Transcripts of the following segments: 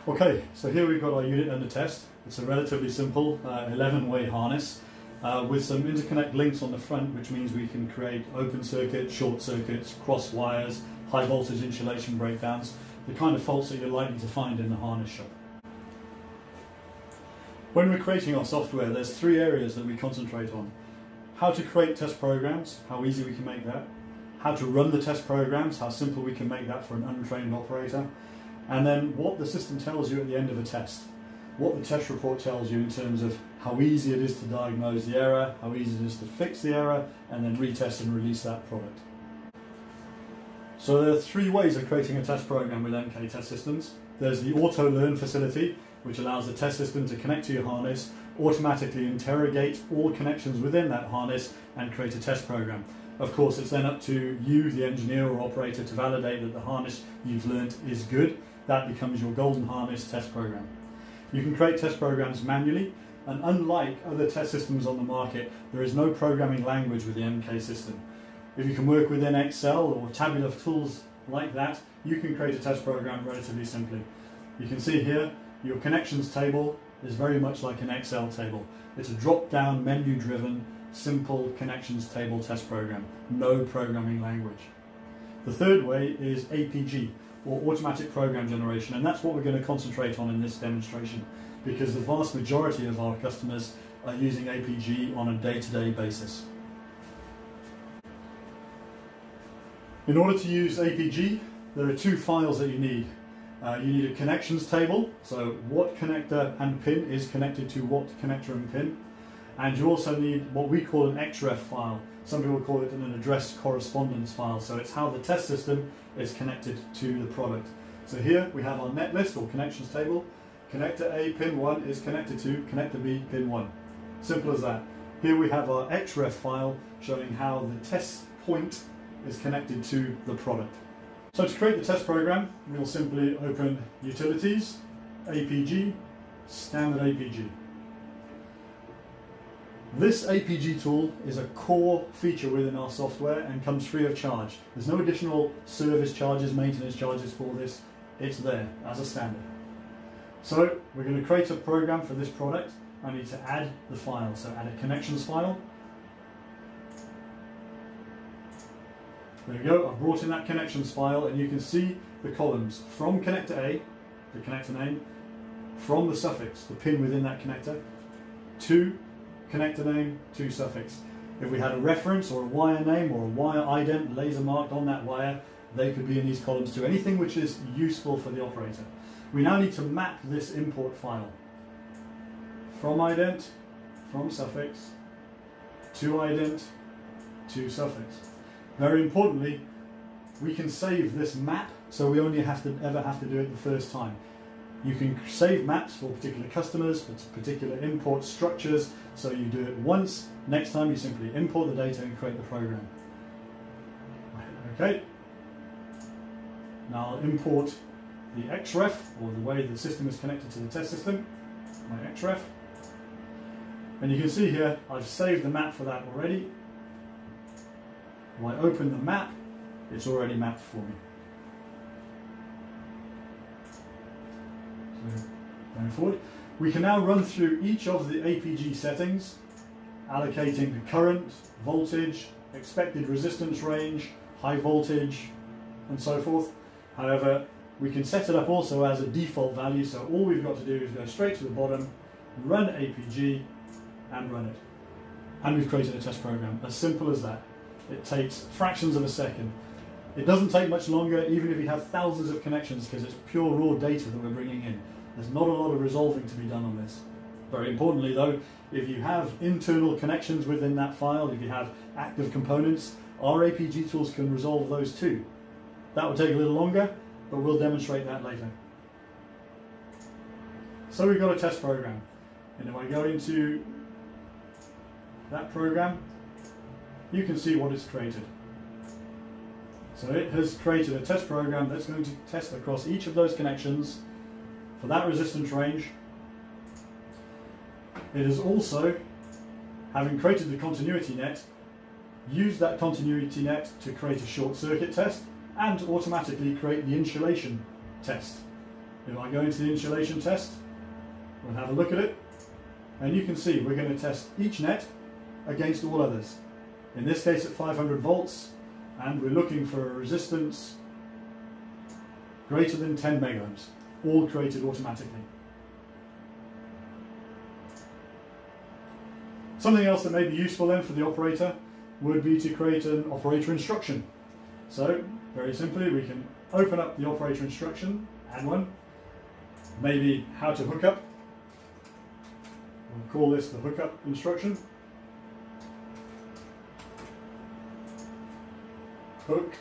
Okay, so here we've got our unit under test. It's a relatively simple 11-way harness with some interconnect links on the front, which means we can create open circuits, short circuits, cross wires, high voltage insulation breakdowns, the kind of faults that you're likely to find in the harness shop. When we're creating our software, there's three areas that we concentrate on. How to create test programs, how easy we can make that. How to run the test programs, how simple we can make that for an untrained operator. And then what the system tells you at the end of a test. What the test report tells you in terms of how easy it is to diagnose the error, how easy it is to fix the error, and then retest and release that product. So there are three ways of creating a test program with MK Test Systems. There's the auto learn facility, which allows the test system to connect to your harness, automatically interrogate all connections within that harness, and create a test program. Of course, it's then up to you, the engineer or operator, to validate that the harness you've learnt is good. That becomes your golden harness test program. You can create test programs manually, and unlike other test systems on the market, there is no programming language with the MK system. If you can work within Excel or tabular tools like that, you can create a test program relatively simply. You can see here, your connections table is very much like an Excel table. It's a drop-down, menu-driven, simple connections table test program, no programming language. The third way is APG, or automatic program generation, and that's what we're going to concentrate on in this demonstration, because the vast majority of our customers are using APG on a day-to-day basis. In order to use APG, there are two files that you need. You need a connections table, so what connector and pin is connected to what connector and pin, and you also need what we call an XREF file. Some people call it an address correspondence file, so it's how the test system is connected to the product. So here we have our netlist or connections table. Connector A pin 1 is connected to connector B pin 1. Simple as that. Here we have our XREF file showing how the test point is connected to the product. So to create the test program, we'll simply open Utilities, APG, Standard APG. This APG tool is a core feature within our software and comes free of charge. There's no additional service charges, maintenance charges for this. It's there as a standard. So we're going to create a program for this product. I need to add the file, so add a connections file. There we go, I've brought in that connections file, and you can see the columns from connector A, the connector name, from the suffix, the pin within that connector, to connector name, to suffix. If we had a reference or a wire name or a wire ident laser marked on that wire, they could be in these columns too. Anything which is useful for the operator. We now need to map this import file from ident, from suffix, to ident, to suffix. Very importantly, we can save this map, so we only ever have to do it the first time. You can save maps for particular customers, for particular import structures, so you do it once. Next time you simply import the data and create the program. Okay. Now I'll import the XREF, or the way the system is connected to the test system, my XREF. And you can see here, I've saved the map for that already. When I open the map, it's already mapped for me. So, going forward, we can now run through each of the APG settings, allocating the current, voltage, expected resistance range, high voltage, and so forth. However, we can set it up also as a default value, so all we've got to do is go straight to the bottom, run APG, and run it. And we've created a test program, as simple as that. It takes fractions of a second. It doesn't take much longer, even if you have thousands of connections, because it's pure raw data that we're bringing in. There's not a lot of resolving to be done on this. Very importantly though, if you have internal connections within that file, if you have active components, our APG tools can resolve those too. That will take a little longer, but we'll demonstrate that later. So we've got a test program. And if I go into that program, you can see what it's created. So it has created a test program that's going to test across each of those connections for that resistance range. It has also, having created the continuity net, used that continuity net to create a short circuit test and automatically create the insulation test. If I go into the insulation test, we'll have a look at it, and you can see we're going to test each net against all others. In this case at 500 volts, and we're looking for a resistance greater than 10 megohms, all created automatically. Something else that may be useful then for the operator would be to create an operator instruction. So, very simply, we can open up the operator instruction, add one, maybe how to hook up. We'll call this the hookup instruction. Hook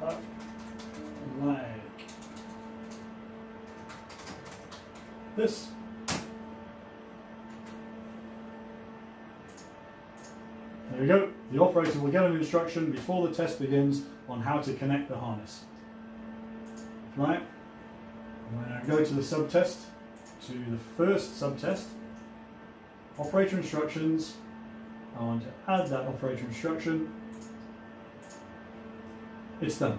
up like this. There we go. The operator will get an instruction before the test begins on how to connect the harness. Right. When I go to the subtest, to the first subtest, operator instructions, I want to add that operator instruction. It's done.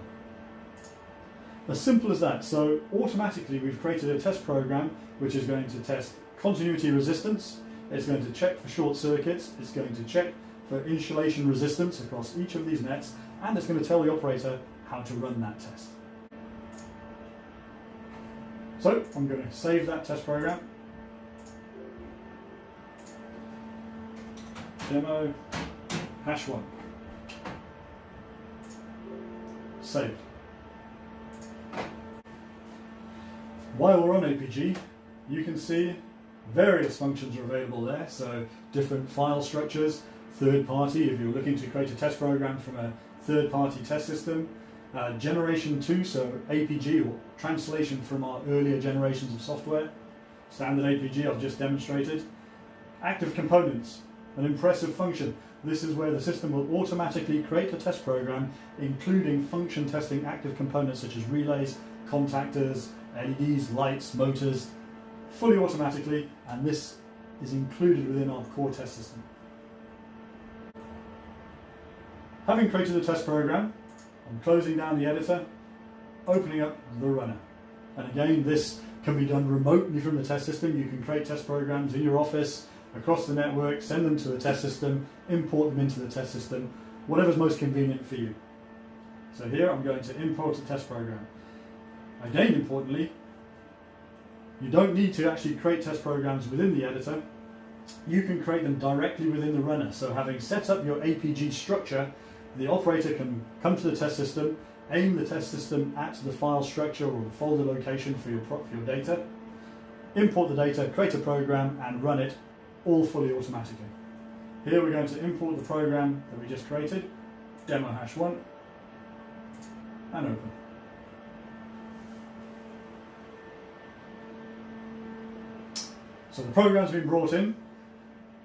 As simple as that. So automatically we've created a test program which is going to test continuity resistance, it's going to check for short circuits, it's going to check for insulation resistance across each of these nets, and it's going to tell the operator how to run that test. So I'm going to save that test program. Demo #1. Saved. While we're on APG, you can see various functions are available there. So different file structures, third party, if you're looking to create a test program from a third party test system, generation 2, so APG or translation from our earlier generations of software, standard APG I've just demonstrated, active components, an impressive function. This is where the system will automatically create a test program including function testing active components such as relays, contactors, LEDs, lights, motors, fully automatically, and this is included within our core test system. Having created the test program, I'm closing down the editor, opening up the runner. And again, this can be done remotely from the test system. You can create test programs in your office, across the network, send them to the test system, import them into the test system, whatever's most convenient for you. So here I'm going to import a test program. Again, importantly, you don't need to actually create test programs within the editor. You can create them directly within the runner. So having set up your APG structure, the operator can come to the test system, aim the test system at the file structure or the folder location for your data, import the data, create a program and run it all fully automatically. Here we're going to import the program that we just created, demo #1, and open. So the program's been brought in.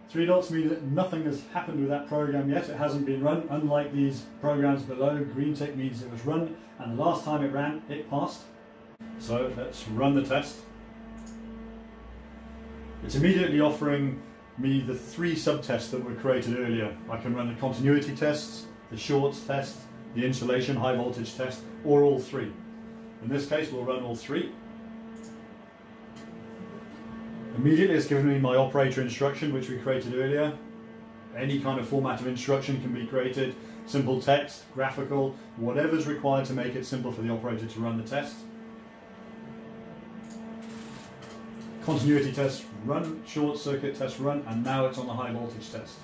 3 dots mean that nothing has happened with that program yet. It hasn't been run. Unlike these programs below, green tick means it was run, and the last time it ran, it passed. So let's run the test. It's immediately offering me the 3 subtests that were created earlier. I can run the continuity tests, the shorts test, the insulation high voltage test, or all 3. In this case, we'll run all 3. Immediately it's given me my operator instruction which we created earlier. Any kind of format of instruction can be created, simple text, graphical, whatever's required to make it simple for the operator to run the test. Continuity test run, short circuit test run, and now it's on the high voltage test.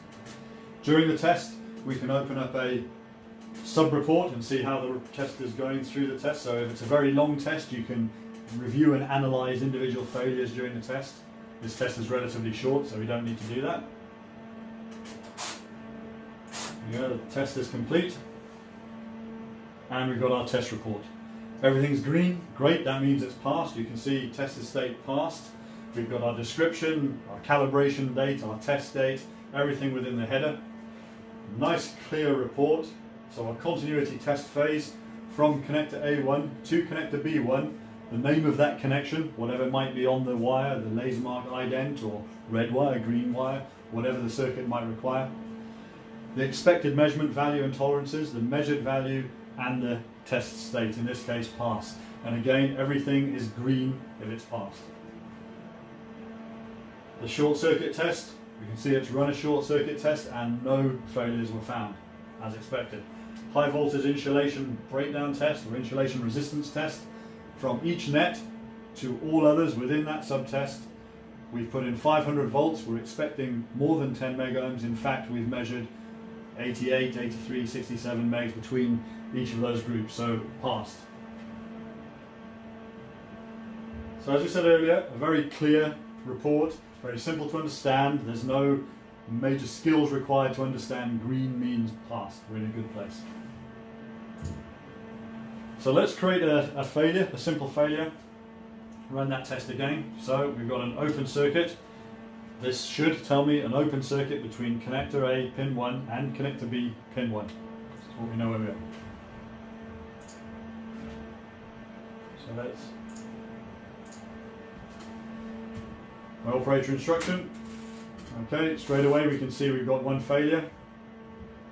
During the test we can open up a sub-report and see how the test is going through the test. So if it's a very long test, you can review and analyze individual failures during the test. This test is relatively short, so we don't need to do that. There you go, the test is complete. And we've got our test report. Everything's green, great, that means it's passed. You can see test state passed. We've got our description, our calibration date, our test date, everything within the header. Nice clear report. So our continuity test phase from connector A1 to connector B1, the name of that connection, whatever it might be on the wire, the laser mark ident or red wire, green wire, whatever the circuit might require. The expected measurement value and tolerances, the measured value and the test state, in this case pass. And again, everything is green if it's passed. The short circuit test, we can see it's run a short circuit test and no failures were found, as expected. High voltage insulation breakdown test or insulation resistance test, from each net to all others within that subtest, we've put in 500 volts. We're expecting more than 10 mega ohms. In fact, we've measured 88, 83, 67 megs between each of those groups, so passed. So as we said earlier, a very clear report, very simple to understand. There's no major skills required to understand green means passed. We're in a good place. So let's create a failure, a simple failure. Run that test again. So we've got an open circuit. This should tell me an open circuit between connector A, pin 1, and connector B, pin 1. That's what we know where we are. So that's my operator instruction. Okay, straight away we can see we've got one failure,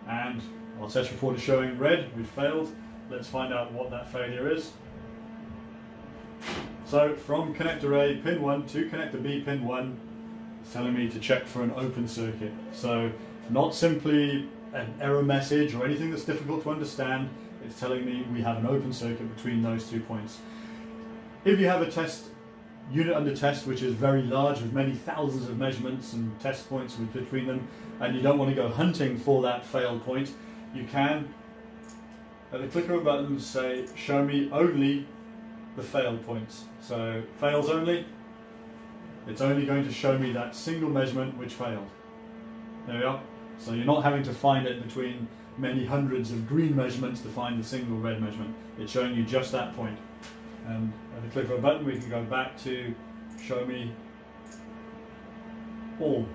and our test report is showing red, we've failed. Let's find out what that failure is. So from connector A, pin 1, to connector B, pin 1, it's telling me to check for an open circuit. So not simply an error message or anything that's difficult to understand, it's telling me we have an open circuit between those 2 points. If you have a test unit under test which is very large with many thousands of measurements and test points between them, and you don't want to go hunting for that failed point, you can, at the click of a button, say show me only the failed points. So fails only, it's only going to show me that single measurement which failed. There we are. So you're not having to find it between many hundreds of green measurements to find the single red measurement. It's showing you just that point. And at the click of a button we can go back to show me all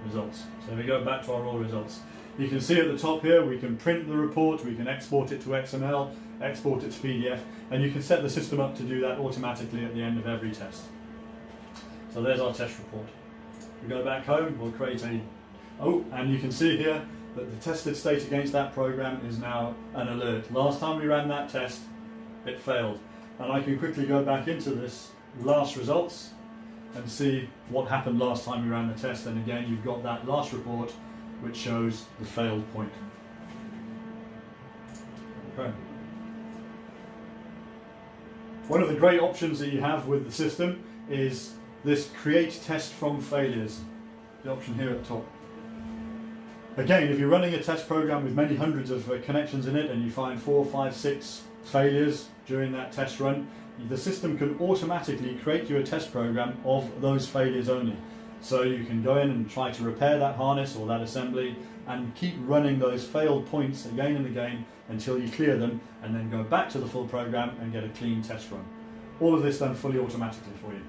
results. So we go back to our all results. You can see at the top here we can print the report, we can export it to XML, export it to PDF, and you can set the system up to do that automatically at the end of every test. So there's our test report. We go back home, we'll create and you can see here that the tested state against that program is now an alert. Last time we ran that test, it failed. And I can quickly go back into this last results and see what happened last time we ran the test. And again, you've got that last report which shows the failed point. Okay. One of the great options that you have with the system is this create test from failures, the option here at the top. Again, if you're running a test program with many hundreds of connections in it and you find 4, 5, 6 failures during that test run, the system can automatically create you a test program of those failures only. So you can go in and try to repair that harness or that assembly and keep running those failed points again and again until you clear them, and then go back to the full program and get a clean test run. All of this done fully automatically for you.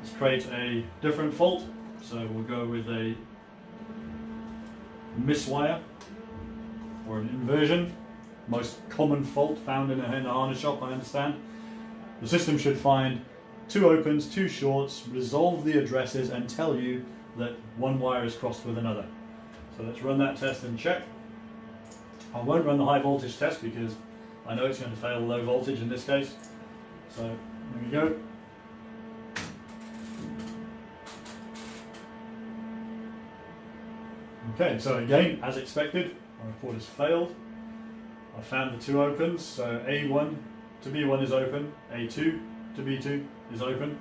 Let's create a different fault. So we'll go with a miswire or an inversion, most common fault found in a harness shop, I understand. The system should find 2 opens, 2 shorts, resolve the addresses and tell you that one wire is crossed with another. So let's run that test and check. I won't run the high voltage test because I know it's going to fail low voltage in this case. So there we go. Okay, so again, as expected, our report has failed. I found the 2 opens, so A1 to B1 is open, A2 to B2 is open,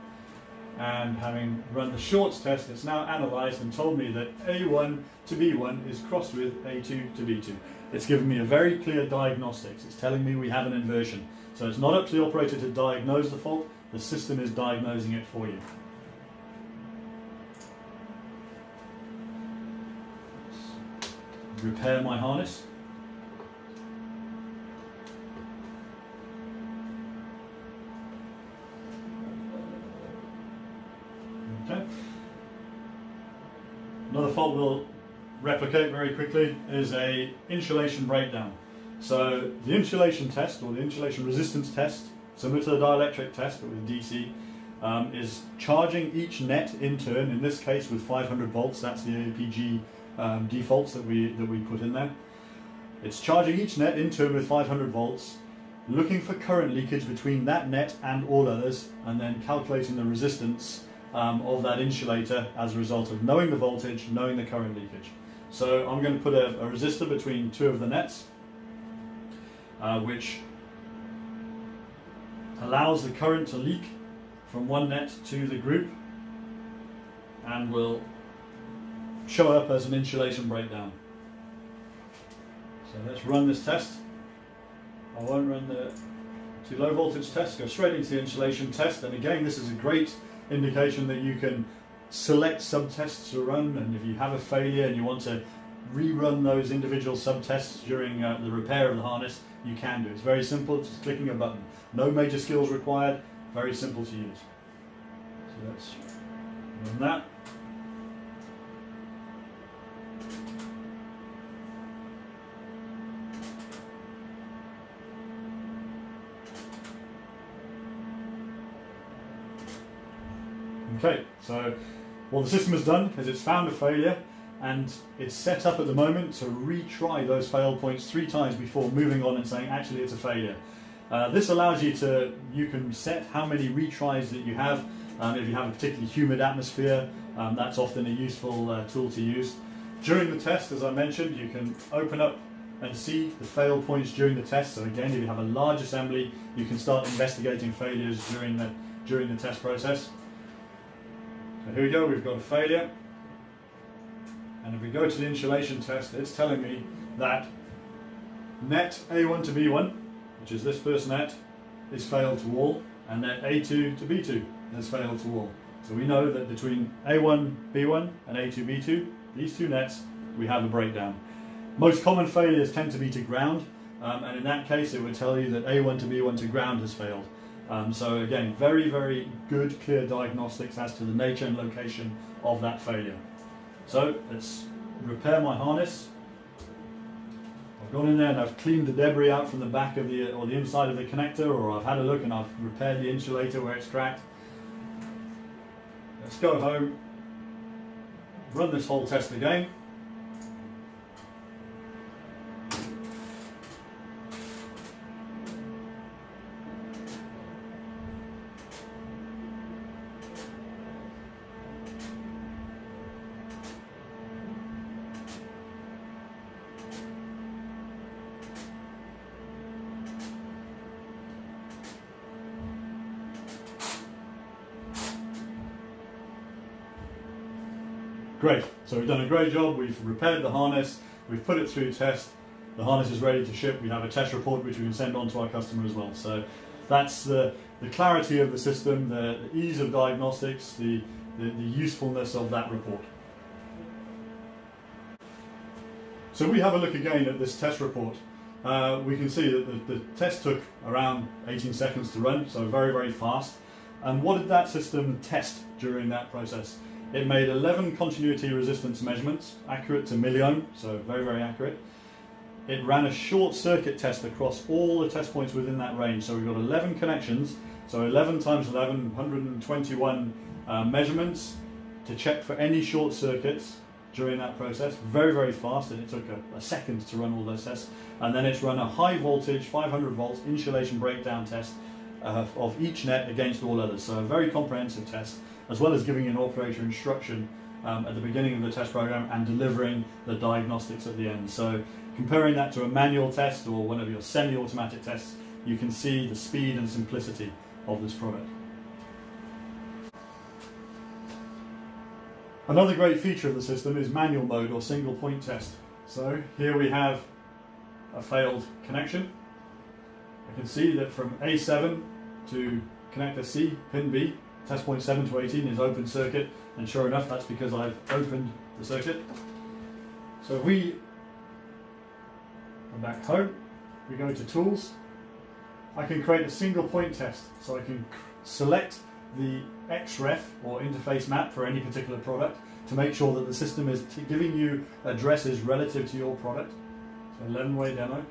and having run the shorts test, it's now analysed and told me that A1 to B1 is crossed with A2 to B2. It's given me a very clear diagnostics. It's telling me we have an inversion. So it's not up to the operator to diagnose the fault, the system is diagnosing it for you. Repair my harness. Okay. Another fault we'll replicate very quickly is a insulation breakdown. So the insulation test, or the insulation resistance test, similar to the dielectric test but with DC, is charging each net in turn, in this case with 500 volts, that's the APG defaults that we put in there. It's charging each net in turn with 500 volts, looking for current leakage between that net and all others, and then calculating the resistance of that insulator as a result of knowing the voltage, knowing the current leakage. So I'm going to put a resistor between two of the nets, which allows the current to leak from one net to the group and will show up as an insulation breakdown. So let's run this test. I won't run the too low voltage test, go straight into the insulation test, and again this is a great indication that you can select subtests to run, and if you have a failure and you want to rerun those individual subtests during the repair of the harness, you can do. It's very simple, just clicking a button. No major skills required, very simple to use. So let's run that. Okay, so what the system has done is it's found a failure, and it's set up at the moment to retry those fail points 3 times before moving on and saying actually it's a failure. This allows you can set how many retries that you have. If you have a particularly humid atmosphere, that's often a useful tool to use. During the test, as I mentioned, you can open up and see the fail points during the test. So again, if you have a large assembly, you can start investigating failures during the test process. So here we go, we've got a failure, and if we go to the insulation test, it's telling me that net A1 to B1, which is this first net, is failed to all, and net A2 to B2 has failed to all. So we know that between A1 B1 and A2 B2, these two nets, we have a breakdown. Most common failures tend to be to ground, and in that case it would tell you that A1 to B1 to ground has failed. So again, very, very good, clear diagnostics as to the nature and location of that failure. So let's repair my harness. I've gone in there and I've cleaned the debris out from the back of the inside of the connector, or I've had a look and I've repaired the insulator where it's cracked. Let's go home, run this whole test again. Great, so we've done a great job, we've repaired the harness, we've put it through test, the harness is ready to ship, we have a test report which we can send on to our customer as well. So that's the clarity of the system, the ease of diagnostics, the usefulness of that report. So we have a look again at this test report. We can see that the test took around 18 seconds to run, so very, very fast. And what did that system test during that process? It made 11 continuity resistance measurements, accurate to milliohm, so very, very accurate. It ran a short circuit test across all the test points within that range. So we've got 11 connections, so 11 times 11, 121 measurements to check for any short circuits during that process. Very, very fast, and it took a second to run all those tests. And then it's run a high voltage, 500 volts insulation breakdown test of each net against all others. So a very comprehensive test, as well as giving an operator instruction at the beginning of the test program and delivering the diagnostics at the end. So comparing that to a manual test or one of your semi-automatic tests, you can see the speed and simplicity of this product. Another great feature of the system is manual mode or single point test. So here we have a failed connection. I can see that from A7 to connector C, pin B, test point 7 to 18 is open circuit, and sure enough that's because I've opened the circuit. So if we go back home, we go to tools, I can create a single point test. So I can select the XREF or interface map for any particular product to make sure that the system is giving you addresses relative to your product. So 11-way demo.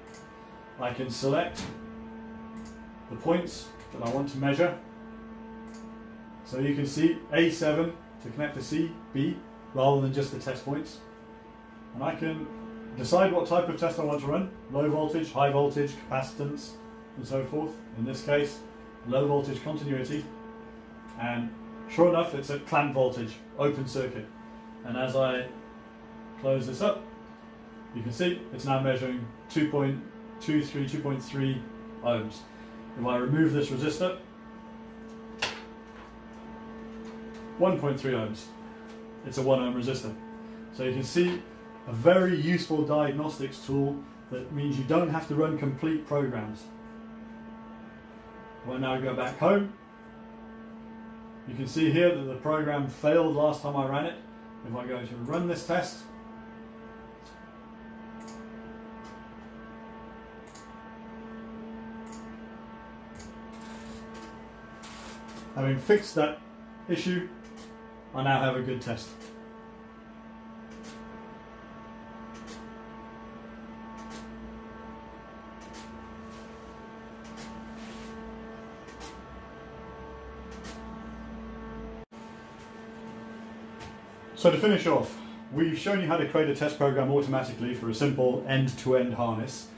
I can select the points that I want to measure. So you can see A7 to connector C, B, rather than just the test points. And I can decide what type of test I want to run, low voltage, high voltage, capacitance, and so forth. In this case, low voltage continuity, and sure enough, it's at clamp voltage, open circuit. And as I close this up, you can see it's now measuring 2.23, 2.3 ohms. If I remove this resistor, 1.3 ohms. It's a 1 ohm resistor. So you can see a very useful diagnostics tool that means you don't have to run complete programs. If I now go back home, you can see here that the program failed last time I ran it. If I go to run this test, having fixed that issue, I now have a good test. So to finish off, we've shown you how to create a test program automatically for a simple end-to-end harness.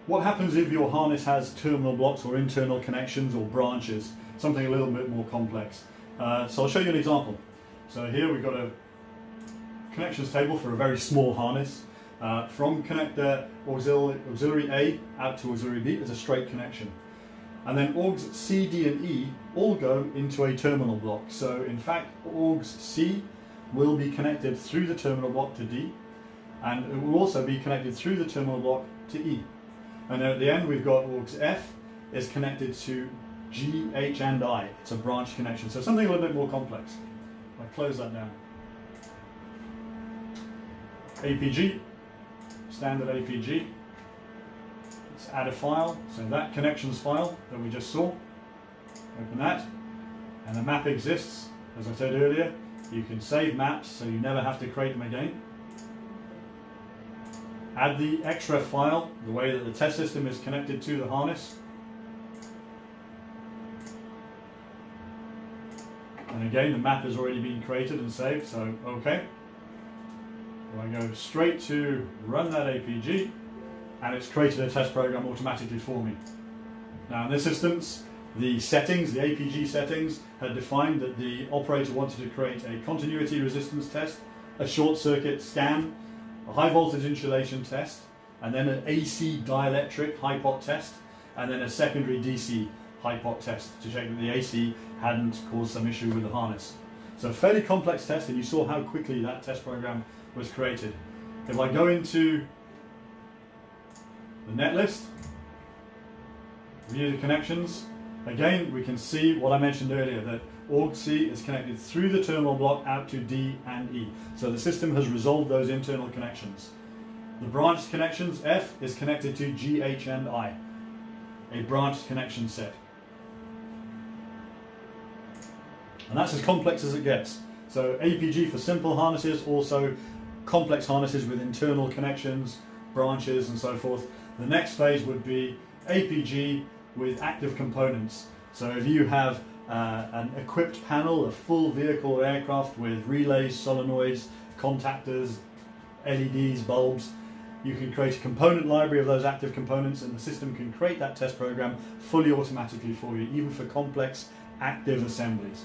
What happens if your harness has terminal blocks or internal connections or branches, something a little bit more complex? So I'll show you an example. So here we've got a connections table for a very small harness. From connector auxiliary A out to auxiliary B is a straight connection. And then augs C, D and E all go into a terminal block. So in fact, augs C will be connected through the terminal block to D, and it will also be connected through the terminal block to E. And then at the end we've got augs F is connected to G, H and I. It's a branch connection, so something a little bit more complex. I close that down. APG, standard APG. Let's add a file, so that connections file that we just saw, open that, and the map exists. As I said earlier, you can save maps so you never have to create them again. Add the XREF file, the way that the test system is connected to the harness. And again, the map has already been created and saved, so okay. I go straight to run that APG, and it's created a test program automatically for me. Now in this instance, the settings, the APG settings, had defined that the operator wanted to create a continuity resistance test, a short circuit scan, a high voltage insulation test, and then an AC dielectric high pot test, and then a secondary DC high pot test to check that the AC hadn't caused some issue with the harness. So a fairly complex test, and you saw how quickly that test program was created. If I go into the netlist, view the connections, again we can see what I mentioned earlier, that augs C is connected through the terminal block out to D and E. So the system has resolved those internal connections. The branched connections, F is connected to G, H and I, a branched connection set. And that's as complex as it gets. So APG for simple harnesses, also complex harnesses with internal connections, branches and so forth. The next phase would be APG with active components. So if you have an equipped panel, a full vehicle or aircraft with relays, solenoids, contactors, LEDs, bulbs, you can create a component library of those active components, and the system can create that test program fully automatically for you, even for complex active assemblies.